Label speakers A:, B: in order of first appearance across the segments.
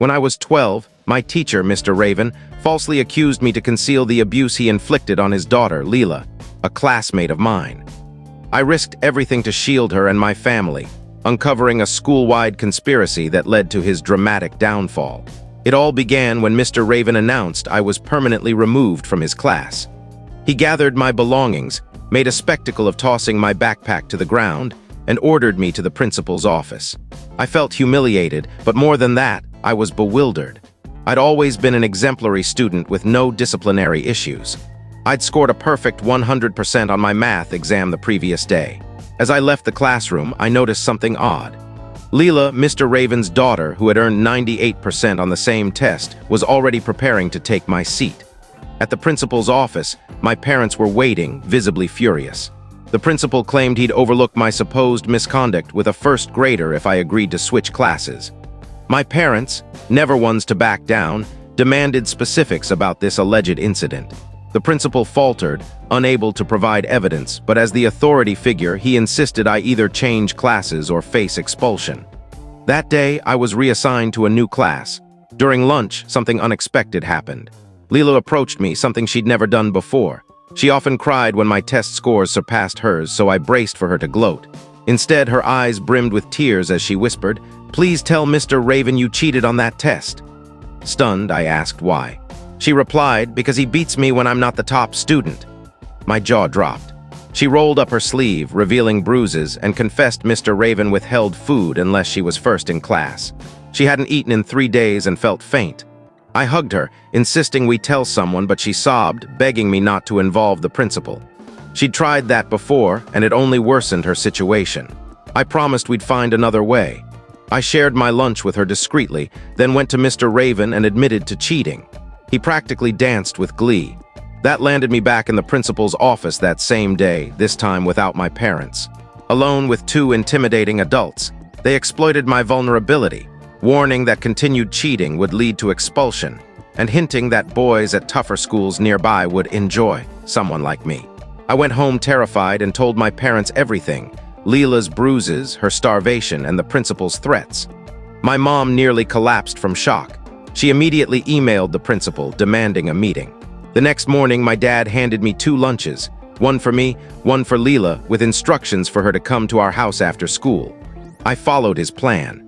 A: When I was 12, my teacher, Mr. Raven, falsely accused me to conceal the abuse he inflicted on his daughter, Leela, a classmate of mine. I risked everything to shield her and my family, uncovering a school-wide conspiracy that led to his dramatic downfall. It all began when Mr. Raven announced I was permanently removed from his class. He gathered my belongings, made a spectacle of tossing my backpack to the ground, and ordered me to the principal's office. I felt humiliated, but more than that, I was bewildered. I'd always been an exemplary student with no disciplinary issues. I'd scored a perfect 100% on my math exam the previous day. As I left the classroom, I noticed something odd. Leela, Mr. Raven's daughter, who had earned 98% on the same test, was already preparing to take my seat. At the principal's office, my parents were waiting, visibly furious. The principal claimed he'd overlooked my supposed misconduct with a first grader if I agreed to switch classes. My parents, never ones to back down, demanded specifics about this alleged incident. The principal faltered, unable to provide evidence, but as the authority figure, he insisted I either change classes or face expulsion. That day, I was reassigned to a new class. During lunch, something unexpected happened. Leela approached me, something she'd never done before. She often cried when my test scores surpassed hers, so I braced for her to gloat. Instead, her eyes brimmed with tears as she whispered, "Please tell Mr. Raven you cheated on that test." Stunned, I asked why. She replied, "Because he beats me when I'm not the top student." My jaw dropped. She rolled up her sleeve, revealing bruises, and confessed Mr. Raven withheld food unless she was first in class. She hadn't eaten in 3 days and felt faint. I hugged her, insisting we tell someone, but she sobbed, begging me not to involve the principal. She'd tried that before, and it only worsened her situation. I promised we'd find another way. I shared my lunch with her discreetly, then went to Mr. Raven and admitted to cheating. He practically danced with glee. That landed me back in the principal's office that same day, this time without my parents. Alone with 2 intimidating adults, they exploited my vulnerability, warning that continued cheating would lead to expulsion, and hinting that boys at tougher schools nearby would enjoy someone like me. I went home terrified and told my parents everything: Leela's bruises, her starvation, and the principal's threats. My mom nearly collapsed from shock. She immediately emailed the principal, demanding a meeting. The next morning, my dad handed me 2 lunches, one for me, one for Leela, with instructions for her to come to our house after school. I followed his plan.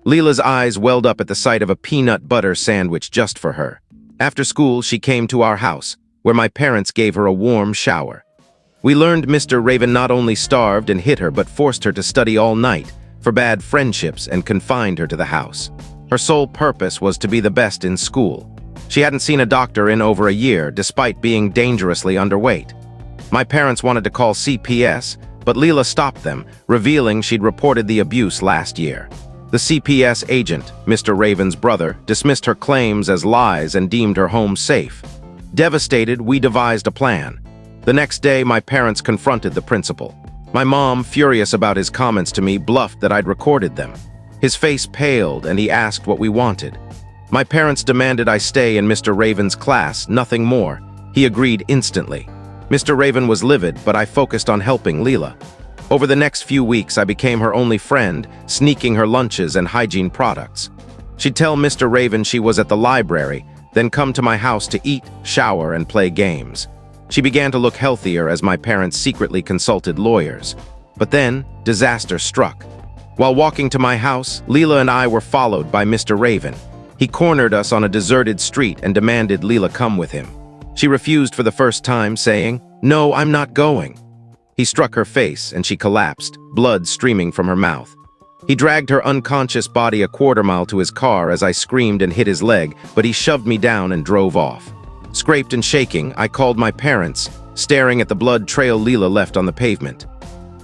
A: Leela's eyes welled up at the sight of a peanut butter sandwich just for her. After school, she came to our house, where my parents gave her a warm shower. We learned Mr. Raven not only starved and hit her, but forced her to study all night, forbade friendships, and confined her to the house. Her sole purpose was to be the best in school. She hadn't seen a doctor in over a year, despite being dangerously underweight. My parents wanted to call CPS, but Leela stopped them, revealing she'd reported the abuse last year. The CPS agent, Mr. Raven's brother, dismissed her claims as lies and deemed her home safe. Devastated, we devised a plan. The next day, my parents confronted the principal. My mom, furious about his comments to me, bluffed that I'd recorded them. His face paled, and he asked what we wanted. My parents demanded I stay in Mr. Raven's class, nothing more. He agreed instantly. Mr. Raven was livid, but I focused on helping Leela. Over the next few weeks, I became her only friend, sneaking her lunches and hygiene products. She'd tell Mr. Raven she was at the library, then come to my house to eat, shower, and play games. She began to look healthier as my parents secretly consulted lawyers. But then, disaster struck. While walking to my house, Leela and I were followed by Mr. Raven. He cornered us on a deserted street and demanded Leela come with him. She refused for the first time, saying, "No, I'm not going." He struck her face, and she collapsed, blood streaming from her mouth. He dragged her unconscious body a quarter-mile to his car as I screamed and hit his leg, but he shoved me down and drove off. Scraped and shaking, I called my parents, staring at the blood trail Leela left on the pavement.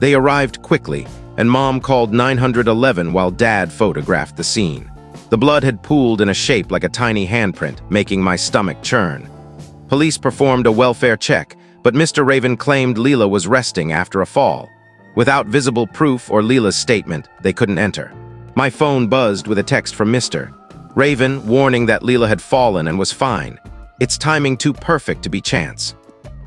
A: They arrived quickly, and Mom called 911 while Dad photographed the scene. The blood had pooled in a shape like a tiny handprint, making my stomach churn. Police performed a welfare check, but Mr. Raven claimed Leela was resting after a fall. Without visible proof or Leela's statement, they couldn't enter. My phone buzzed with a text from Mr. Raven warning that Leela had fallen and was fine. Its timing too perfect to be chance.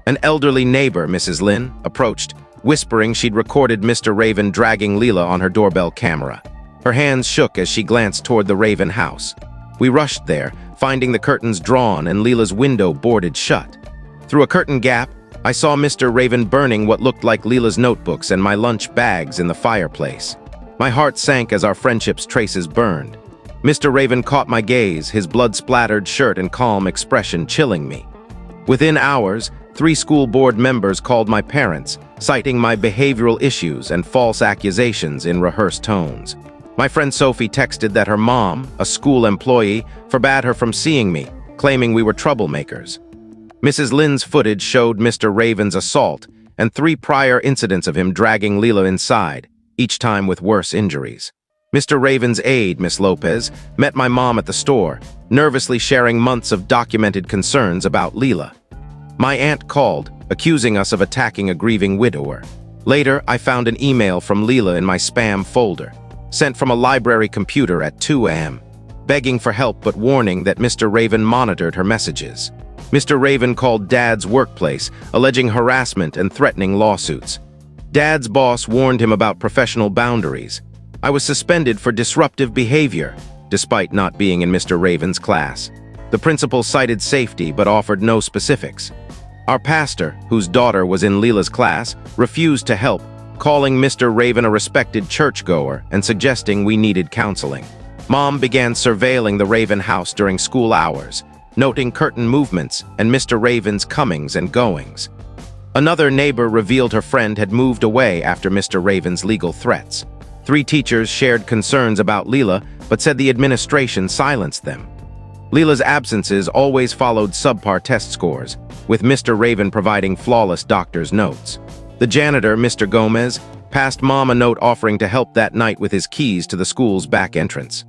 A: An elderly neighbor, Mrs. Lin, approached, whispering she'd recorded Mr. Raven dragging Leela on her doorbell camera. Her hands shook as she glanced toward the Raven house. We rushed there, finding the curtains drawn and Leela's window boarded shut. Through a curtain gap, I saw Mr. Raven burning what looked like Leela's notebooks and my lunch bags in the fireplace. My heart sank as our friendship's traces burned. Mr. Raven caught my gaze, his blood-splattered shirt and calm expression chilling me. Within hours, 3 school board members called my parents, citing my behavioral issues and false accusations in rehearsed tones. My friend Sophie texted that her mom, a school employee, forbade her from seeing me, claiming we were troublemakers. Mrs. Lynn's footage showed Mr. Raven's assault and 3 prior incidents of him dragging Leela inside, each time with worse injuries. Mr. Raven's aide, Miss Lopez, met my mom at the store, nervously sharing months of documented concerns about Leela. My aunt called, accusing us of attacking a grieving widower. Later, I found an email from Leela in my spam folder, sent from a library computer at 2 a.m., begging for help but warning that Mr. Raven monitored her messages. Mr. Raven called Dad's workplace, alleging harassment and threatening lawsuits. Dad's boss warned him about professional boundaries. I was suspended for disruptive behavior, despite not being in Mr. Raven's class. The principal cited safety but offered no specifics. Our pastor, whose daughter was in Leela's class, refused to help, calling Mr. Raven a respected churchgoer and suggesting we needed counseling. Mom began surveilling the Raven house during school hours, noting curtain movements and Mr. Raven's comings and goings. Another neighbor revealed her friend had moved away after Mr. Raven's legal threats. 3 teachers shared concerns about Leela, but said the administration silenced them. Leela's absences always followed subpar test scores, with Mr. Raven providing flawless doctor's notes. The janitor, Mr. Gomez, passed Mom a note offering to help that night with his keys to the school's back entrance.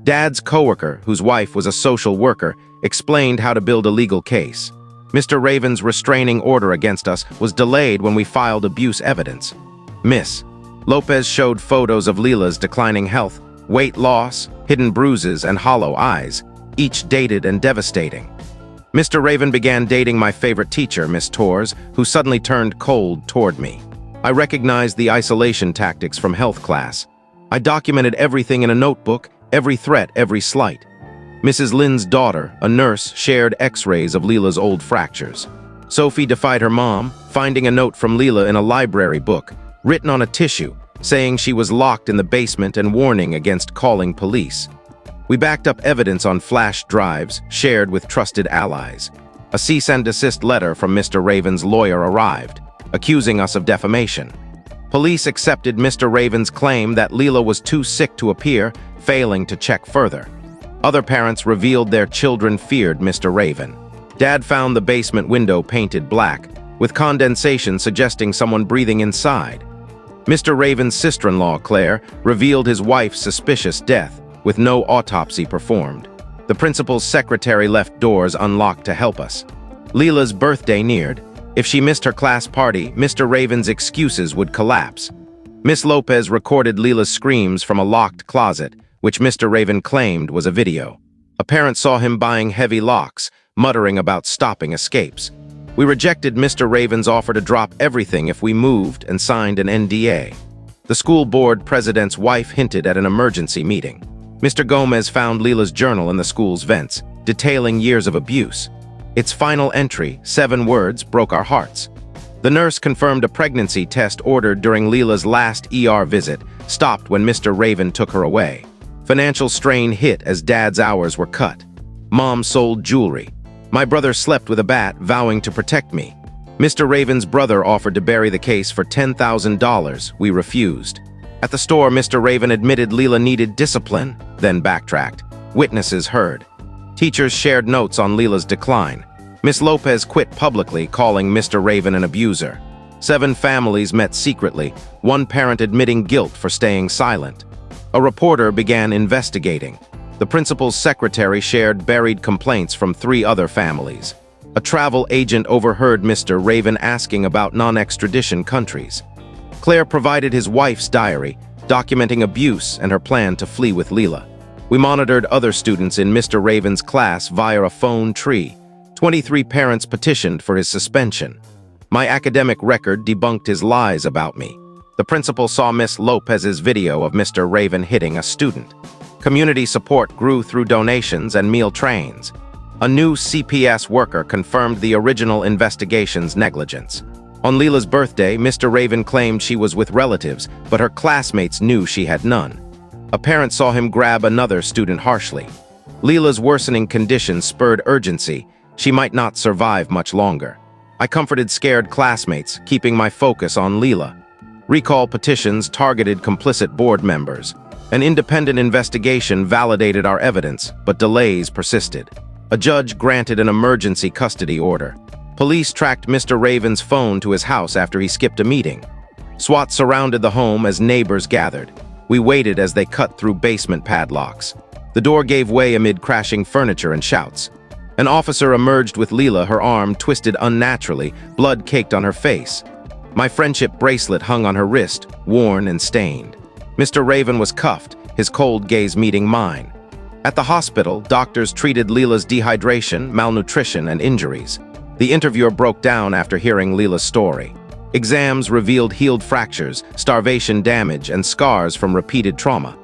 A: Dad's coworker, whose wife was a social worker, explained how to build a legal case. Mr. Raven's restraining order against us was delayed when we filed abuse evidence. Miss Lopez showed photos of Leela's declining health, weight loss, hidden bruises, and hollow eyes, each dated and devastating. Mr. Raven began dating my favorite teacher, Miss Torres, who suddenly turned cold toward me. I recognized the isolation tactics from health class. I documented everything in a notebook, every threat, every slight. Mrs. Lynn's daughter, a nurse, shared x-rays of Leela's old fractures. Sophie defied her mom, finding a note from Leela in a library book, written on a tissue, saying she was locked in the basement and warning against calling police. We backed up evidence on flash drives, shared with trusted allies. A cease and desist letter from Mr. Raven's lawyer arrived, accusing us of defamation. Police accepted Mr. Raven's claim that Leela was too sick to appear, failing to check further. Other parents revealed their children feared Mr. Raven. Dad found the basement window painted black, with condensation suggesting someone breathing inside. Mr. Raven's sister-in-law, Claire, revealed his wife's suspicious death, with no autopsy performed. The principal's secretary left doors unlocked to help us. Leela's birthday neared. If she missed her class party, Mr. Raven's excuses would collapse. Miss Lopez recorded Leela's screams from a locked closet, which Mr. Raven claimed was a video. A parent saw him buying heavy locks, muttering about stopping escapes. We rejected Mr. Raven's offer to drop everything if we moved and signed an NDA. The school board president's wife hinted at an emergency meeting. Mr. Gomez found Leela's journal in the school's vents, detailing years of abuse. Its final entry, 7 words, broke our hearts. The nurse confirmed a pregnancy test ordered during Leela's last ER visit stopped when Mr. Raven took her away. Financial strain hit as Dad's hours were cut. Mom sold jewelry. My brother slept with a bat, vowing to protect me. Mr. Raven's brother offered to bury the case for $10,000. We refused. At the store, Mr. Raven admitted Leela needed discipline, then backtracked. Witnesses heard. Teachers shared notes on Leela's decline. Miss Lopez quit publicly, calling Mr. Raven an abuser. 7 families met secretly, one parent admitting guilt for staying silent. A reporter began investigating. The principal's secretary shared buried complaints from 3 other families. A travel agent overheard Mr. Raven asking about non-extradition countries. Claire provided his wife's diary, documenting abuse and her plan to flee with Leela. We monitored other students in Mr. Raven's class via a phone tree. 23 parents petitioned for his suspension. My academic record debunked his lies about me. The principal saw Miss Lopez's video of Mr. Raven hitting a student. Community support grew through donations and meal trains. A new CPS worker confirmed the original investigation's negligence. On Leela's birthday, Mr. Raven claimed she was with relatives, but her classmates knew she had none. A parent saw him grab another student harshly. Leela's worsening condition spurred urgency. She might not survive much longer. I comforted scared classmates, keeping my focus on Leela. Recall petitions targeted complicit board members. An independent investigation validated our evidence, but delays persisted. A judge granted an emergency custody order. Police tracked Mr. Raven's phone to his house after he skipped a meeting. SWAT surrounded the home as neighbors gathered. We waited as they cut through basement padlocks. The door gave way amid crashing furniture and shouts. An officer emerged with Leela, her arm twisted unnaturally, blood caked on her face. My friendship bracelet hung on her wrist, worn and stained. Mr. Raven was cuffed, his cold gaze meeting mine. At the hospital, doctors treated Leela's dehydration, malnutrition, and injuries. The interviewer broke down after hearing Leela's story. Exams revealed healed fractures, starvation damage, and scars from repeated trauma.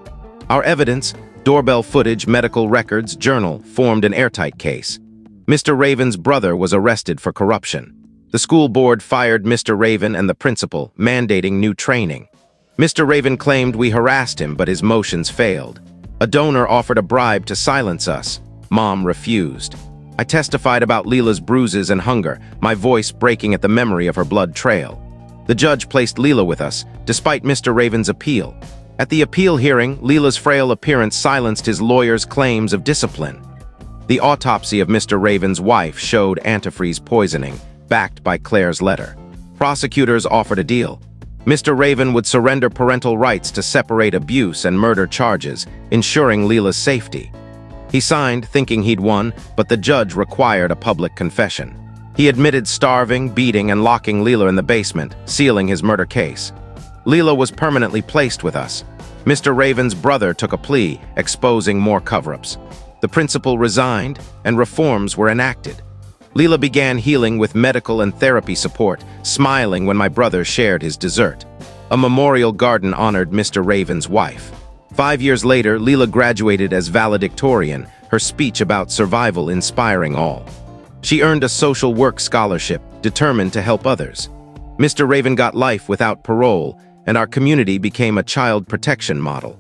A: Our evidence, doorbell footage, medical records, journal, formed an airtight case. Mr. Raven's brother was arrested for corruption. The school board fired Mr. Raven and the principal, mandating new training. Mr. Raven claimed we harassed him, but his motions failed. A donor offered a bribe to silence us. Mom refused. I testified about Leela's bruises and hunger, my voice breaking at the memory of her blood trail. The judge placed Leela with us, despite Mr. Raven's appeal. At the appeal hearing, Leela's frail appearance silenced his lawyer's claims of discipline. The autopsy of Mr. Raven's wife showed antifreeze poisoning, backed by Claire's letter. Prosecutors offered a deal. Mr. Raven would surrender parental rights to separate abuse and murder charges, ensuring Leela's safety. He signed, thinking he'd won, but the judge required a public confession. He admitted starving, beating, and locking Leela in the basement, sealing his murder case. Leela was permanently placed with us. Mr. Raven's brother took a plea, exposing more cover-ups. The principal resigned, and reforms were enacted. Leela began healing with medical and therapy support, smiling when my brother shared his dessert. A memorial garden honored Mr. Raven's wife. 5 years later, Leela graduated as valedictorian, her speech about survival inspiring all. She earned a social work scholarship, determined to help others. Mr. Raven got life without parole, and our community became a child protection model.